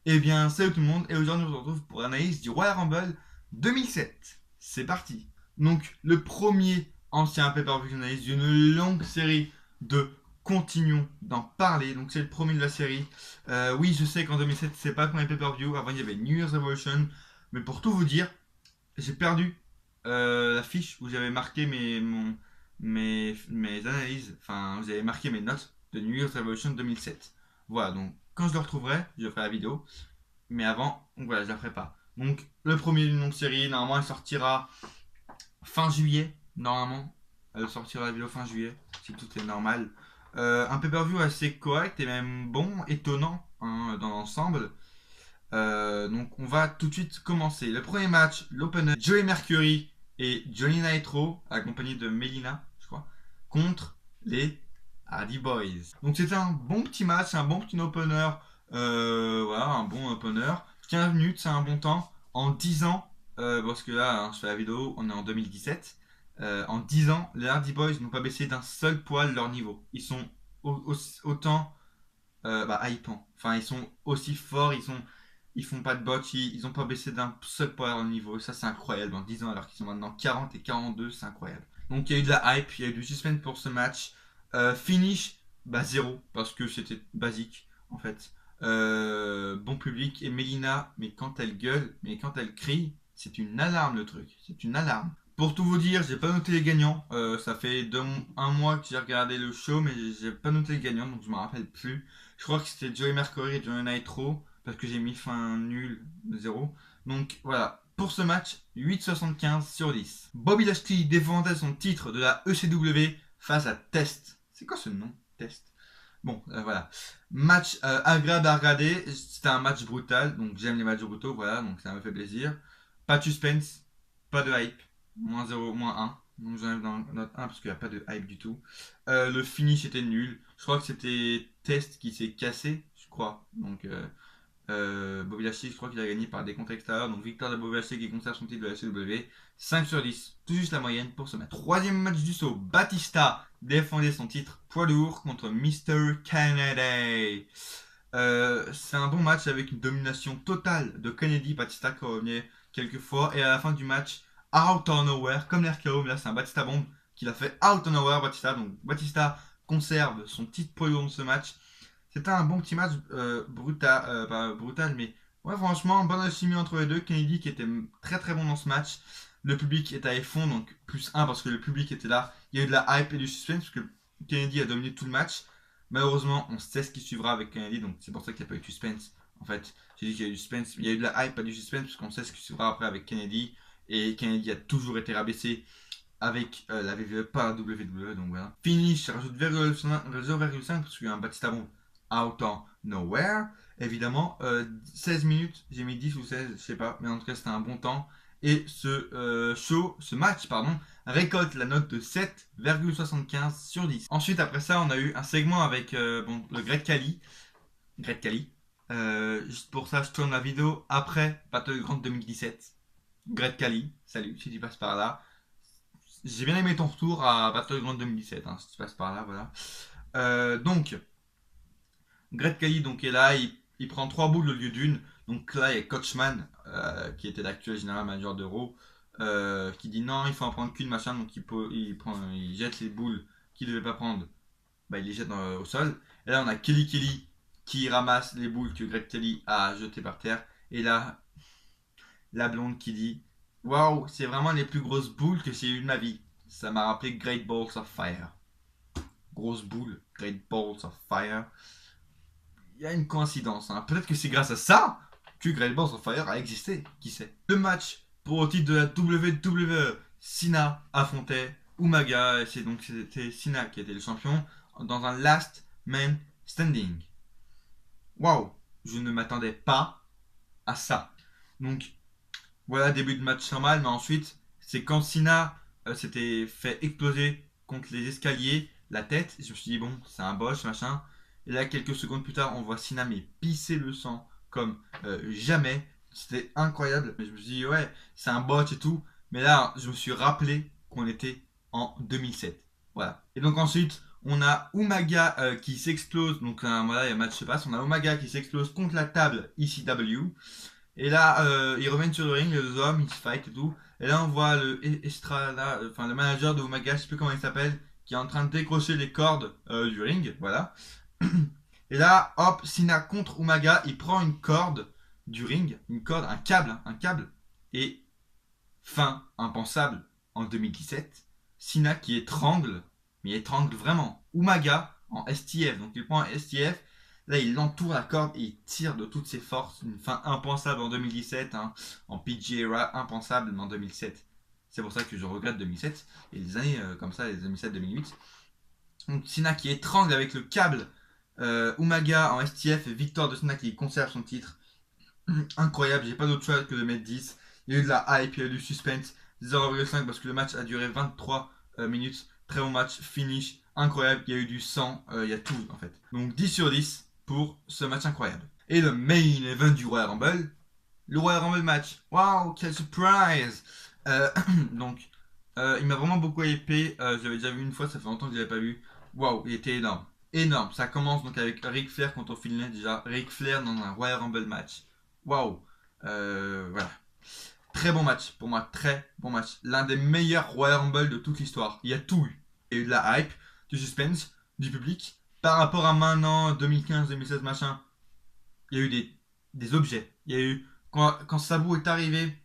Eh bien, salut tout le monde, et aujourd'hui on se retrouve pour l'analyse du Royal Rumble 2007. C'est parti. Donc, le premier ancien pay-per-view que j'analyse d'une longue série de continuons d'en parler. Donc, c'est le premier de la série. Oui, je sais qu'en 2007, c'est pas le premier pay-per-view. Avant, il y avait New Year's Revolution. Mais pour tout vous dire, j'ai perdu la fiche où j'avais marqué mes analyses. Enfin, vous avez marqué mes notes de New Year's Revolution 2007. Voilà, donc quand je le retrouverai, je ferai la vidéo. Mais avant, donc voilà, je la ferai pas. Donc, le premier d'une longue série, normalement, elle sortira fin juillet. Normalement, elle sortira la vidéo fin juillet, si tout est normal. Un pay-per-view assez correct et même bon, étonnant hein, dans l'ensemble. Donc, on va tout de suite commencer. Le premier match, l'opener, Joey Mercury et Johnny Nitro, accompagné de Melina, je crois, contre les Hardy Boys. Donc, c'était un bon petit match, un bon petit opener. Voilà, un bon opener. 15 minutes, c'est un bon temps. En 10 ans, parce que là, hein, sur la vidéo, on est en 2017. En 10 ans, les Hardy Boys n'ont pas baissé d'un seul poil leur niveau. Ils sont autant hypants. Enfin, ils sont aussi forts, ils font pas de botch, ils ont pas baissé d'un seul poil leur niveau. Ça, c'est incroyable en 10 ans, alors qu'ils sont maintenant 40 et 42, c'est incroyable. Donc, il y a eu de la hype, il y a eu du suspense pour ce match. Finish, bah, zéro, parce que c'était basique, en fait. Bon public, et Melina, mais quand elle gueule, mais quand elle crie, c'est une alarme le truc, c'est une alarme. Pour tout vous dire, j'ai pas noté les gagnants. Ça fait un mois que j'ai regardé le show, mais j'ai pas noté les gagnants, donc je me rappelle plus. Je crois que c'était Joey Mercury et Johnny Nitro, parce que j'ai mis fin nul 0. Donc voilà, pour ce match, 8,75 sur 10. Bobby Lashley défendait son titre de la ECW face à Test. C'est quoi ce nom, Test? Bon, voilà. Match agréable à regarder. C'était un match brutal, donc j'aime les matchs brutaux, voilà, donc ça me fait plaisir. Pas de suspense, pas de hype. Moins 0, moins 1. Donc j'enlève dans note 1 parce qu'il n'y a pas de hype du tout. Le finish était nul. Je crois que c'était Test qui s'est cassé, je crois. Donc Bobby Lashley, je crois qu'il a gagné par des contacts extérieurs. Donc victoire de Bobby Lashley qui conserve son titre de la CW. 5 sur 10, tout juste la moyenne pour ce match. Troisième match du saut, Batista défendait son titre poids lourd contre Mr. Kennedy. C'est un bon match avec une domination totale de Kennedy. Batista qui revenait quelques fois. Et à la fin du match, out of nowhere, comme l'RKO, mais là c'est un Batista bomb qu'il a fait out of nowhere. Batista, donc Batista conserve son titre poids lourd de ce match. C'était un bon petit match brutal, pas brutal, mais ouais, franchement, bonne alchimie entre les deux. Kennedy qui était très très bon dans ce match. Le public était à fond, donc plus 1 parce que le public était là. Il y a eu de la hype et du suspense parce que Kennedy a dominé tout le match. Malheureusement, on sait ce qui suivra avec Kennedy, donc c'est pour ça qu'il n'y a pas eu de suspense. En fait, j'ai dit qu'il y a eu du suspense, il y a eu de la hype, pas du suspense, parce qu'on sait ce qui suivra après avec Kennedy. Et Kennedy a toujours été rabaissé avec la WWE par la WWE, donc voilà. Finish, rajoute 0,5 parce qu'il y a un Batista bomb out of nowhere. Évidemment, 16 minutes, j'ai mis 10 ou 16, je sais pas, mais en tout cas c'était un bon temps. Et ce match, pardon, récolte la note de 7,75 sur 10. Ensuite, après ça, on a eu un segment avec le Great Khali. Great Khali. Juste pour ça, je tourne la vidéo après Battleground 2017. Great Khali, salut, si tu passes par là. J'ai bien aimé ton retour à Battleground 2017, hein, si tu passes par là, voilà. Donc, Great Khali donc, est là, il prend 3 boules au lieu d'une. Donc là, il y a Coachman, qui était l'actuel général manager d'Euro, qui dit non, il faut en prendre qu'une, machin. Donc il jette les boules qu'il ne devait pas prendre, bah, il les jette au sol. Et là, on a Kelly Kelly qui ramasse les boules que Great Khali a jetées par terre. Et là, la blonde qui dit waouh, c'est vraiment les plus grosses boules que j'ai eues de ma vie. Ça m'a rappelé Great Balls of Fire. Grosse boule, Great Balls of Fire. Il y a une coïncidence. Hein. Peut-être que c'est grâce à ça que Great Balls of Fire a existé. Qui sait? Le match pour le titre de la WWE. Cena affrontait Umaga. Et c'était Cena qui était le champion dans un Last Man Standing. Waouh, je ne m'attendais pas à ça. Donc voilà, début de match normal, mais ensuite, c'est quand Cena s'était fait exploser contre les escaliers, la tête, je me suis dit, bon, c'est un boss, machin. Et là, quelques secondes plus tard, on voit Cena mais pisser le sang comme jamais. C'était incroyable. Mais je me suis dit, ouais, c'est un bot et tout. Mais là, je me suis rappelé qu'on était en 2007. Voilà. Et donc ensuite, On a Umaga qui s'explose, donc voilà, le match se passe. On a Umaga qui s'explose contre la table ECW. Et là, ils reviennent sur le ring, les deux hommes, ils se fight et tout. Et là, on voit le Estrada, enfin le manager de Umaga, je sais plus comment il s'appelle, qui est en train de décrocher les cordes du ring, voilà. Et là, hop, Cena contre Umaga, il prend une corde du ring, une corde, un câble, et fin impensable en 2017, Cena qui étrangle, mais il étrangle vraiment, Umaga en STF, donc il prend un STF, là il entoure la corde et il tire de toutes ses forces, une fin impensable en 2017, hein, en PG era, impensable mais en 2007. C'est pour ça que je regrette 2007 et les années comme ça, les 2007-2008. Donc Cena qui étrangle avec le câble Umaga en STF et victoire de Cena qui conserve son titre. Incroyable, j'ai pas d'autre choix que de mettre 10. Il y a eu de la hype, il y a eu du suspense. 0,5 parce que le match a duré 23 minutes. Très bon match, finish, incroyable. Il y a eu du sang, il y a tout en fait. Donc 10 sur 10 pour ce match incroyable. Et le main event du Royal Rumble, le Royal Rumble match. Waouh, quelle surprise! Donc, il m'a vraiment beaucoup hypé. J'avais déjà vu une fois, ça fait longtemps que je l'avais pas vu. Waouh, il était énorme. Énorme. Ça commence donc avec Ric Flair contre Finlay déjà. Ric Flair dans un Royal Rumble match. Waouh. Voilà. Très bon match pour moi, très bon match. L'un des meilleurs Royal Rumble de toute l'histoire. Il y a tout eu. Il y a eu de la hype, du suspense, du public. Par rapport à maintenant, 2015, 2016, machin, il y a eu des objets. Il y a eu, quand Sabu est arrivé,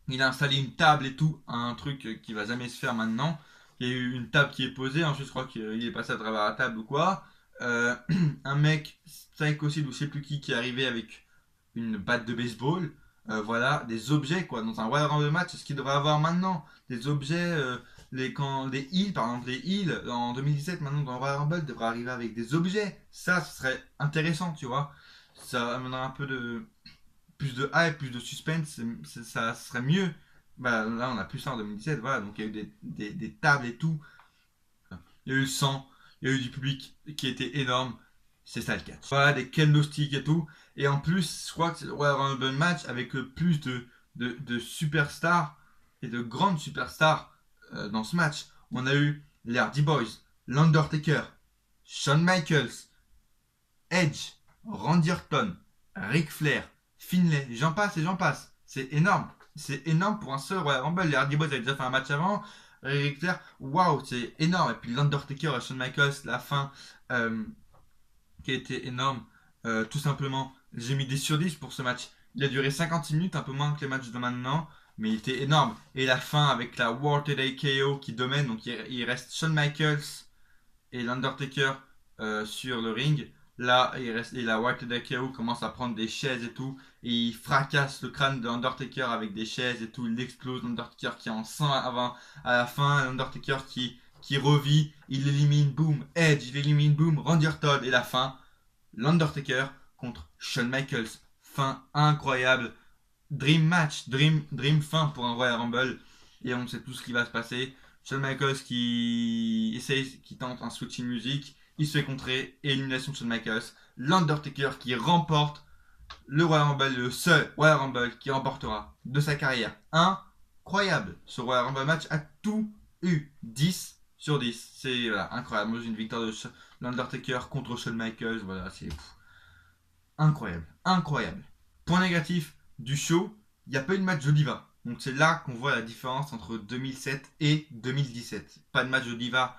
il a installé une table et tout, un truc qui va jamais se faire maintenant. Il y a eu une table qui est posée, ensuite je crois qu'il est passé à travers la table ou quoi. Un mec, Psycho Sid ou je sais plus qui est arrivé avec une batte de baseball. Voilà, des objets quoi, dans un Royal Rumble match, c'est ce qu'il devrait avoir maintenant. Des objets, les heals, par exemple, les heals en 2017, maintenant dans le Royal Rumble, devraient arriver avec des objets. Ça, ce serait intéressant, tu vois. Ça amènerait un peu de plus de hype, plus de suspense, ça serait mieux. Bah, là, on a plus ça en 2017, voilà, donc il y a eu des tables et tout. Il y a eu le sang, il y a eu du public qui était énorme. C'est ça le catch. Voilà, des kendo sticks et tout. Et en plus, je crois que c'est le Royal Rumble match avec le plus de superstars et de grandes superstars dans ce match. On a eu les Hardy Boys, l'Undertaker, Shawn Michaels, Edge, Randy Orton, Ric Flair, Finlay, j'en passe et j'en passe. C'est énorme. C'est énorme pour un seul Royal Rumble. Les Hardy Boys avaient déjà fait un match avant. Ric Flair, waouh, c'est énorme. Et puis l'Undertaker et Shawn Michaels, la fin qui a été énorme. Tout simplement, j'ai mis 10 sur 10 pour ce match. Il a duré 56 minutes, un peu moins que les matchs de maintenant. Mais il était énorme. Et la fin avec la World Today KO qui domine. Donc il reste Shawn Michaels et l'Undertaker sur le ring. Là, il reste, et la White KO commence à prendre des chaises et tout. Et il fracasse le crâne de l'Undertaker avec des chaises et tout. Il explose l'Undertaker qui est en sang avant, à la fin. L'Undertaker qui revit. Il élimine, boom, Edge, il élimine, boom, Randy Orton. Et la fin, l'Undertaker contre Shawn Michaels. Fin incroyable. Dream match, dream fin pour un Royal Rumble. Et on sait tout ce qui va se passer. Shawn Michaels qui tente un switch in music. Il se fait contrer, élimination de Shawn Michaels. L'Undertaker qui remporte le Royal Rumble, le seul Royal Rumble qui remportera de sa carrière. Incroyable. Ce Royal Rumble match a tout eu. 10 sur 10. C'est voilà, incroyable. Moi j'ai une victoire de l'Undertaker contre Shawn Michaels. Voilà, c'est incroyable. Incroyable. Point négatif du show, il n'y a pas eu de match de diva. Donc c'est là qu'on voit la différence entre 2007 et 2017. Pas de match de diva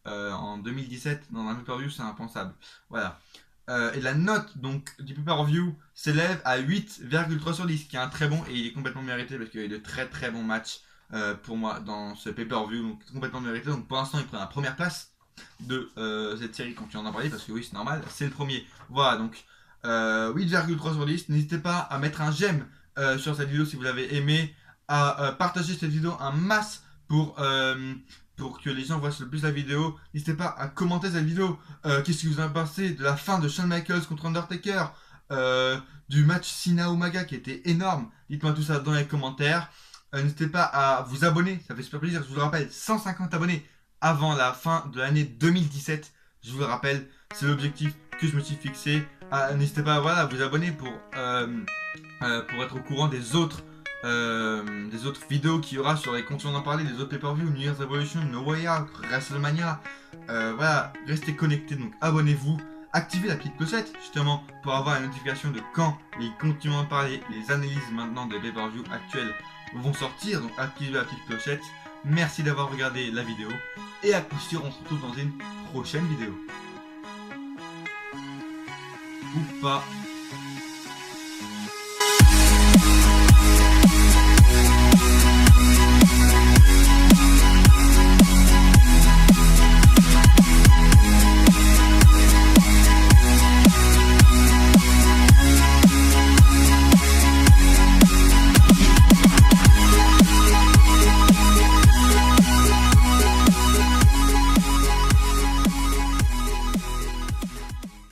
en 2017 dans un pay-per-view, c'est impensable. Voilà. Et la note donc du pay-per-view s'élève à 8,3 sur 10, qui est un très bon et il est complètement mérité parce qu'il y a eu de très très bons matchs pour moi dans ce pay-per-view, donc complètement mérité. Donc pour l'instant, il prend la première place de cette série quand tu en as parlé parce que oui, c'est normal, c'est le premier. Voilà donc 8,3 sur 10. N'hésitez pas à mettre un j'aime sur cette vidéo si vous l'avez aimé, à partager cette vidéo un masse pour que les gens voient le plus la vidéo. N'hésitez pas à commenter cette vidéo. Qu'est-ce que vous en avez pensé de la fin de Shawn Michaels contre Undertaker, du match Cena Umaga qui était énorme. Dites-moi tout ça dans les commentaires. N'hésitez pas à vous abonner, ça fait super plaisir. Je vous le rappelle, 150 abonnés avant la fin de l'année 2017. Je vous le rappelle, c'est l'objectif que je me suis fixé. N'hésitez pas voilà, à vous abonner pour être au courant des autres des autres vidéos qu'il y aura sur les continuons d'en parler, des autres pay-per-view, New Year's Revolution, No Way Out, WrestleMania. Voilà, restez connectés, donc abonnez-vous, activez la petite clochette justement pour avoir la notification de quand les continuons d'en parler, les analyses maintenant des pay-per-view actuels vont sortir, donc activez la petite clochette. Merci d'avoir regardé la vidéo et à coup sûr on se retrouve dans une prochaine vidéo. Ou pas.